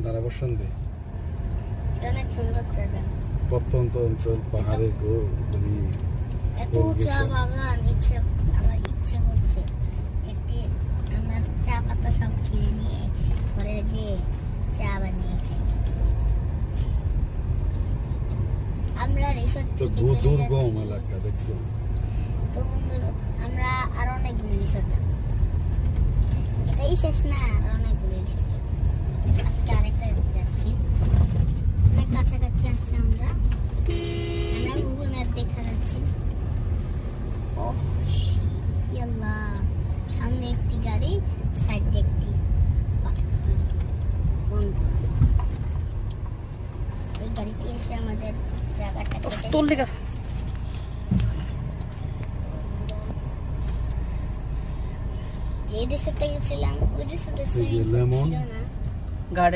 ধারাবর্ষণ দেয়। এটা অনেক সুন্দর জায়গা। প্রত্যন্ত অঞ্চল, পাহাড়ের এত চা বাগান, আমার ইচ্ছে করছে একটি আমরা চা পাতা সব কিনে নিয়ে ঘরে যে চা বানিয়ে খাই। আমরা রিসোর্ট থেকে দুর্গম এলাকা দেখছো তো বন্ধুরা, আমরা আর অনেকগুলো রিসোর্ট যাব। এটাই শেষ না, আর অনেকগুলো রিসোর্ট যাব। আজকে আরেকটা যাচ্ছি, অনেক কাছাকাছি আসছি আমরা গুগল ম্যাপ দেখা যাচ্ছি। ওহ ইয়াল্লাহ, সামনে একটি গাড়ি, সাইডে একটি এই গাড়িটি এসে আমাদের জায়গাটা কেটে যে রিসোর্টে গেছিলাম ওই রিসোর্টের ছিল না।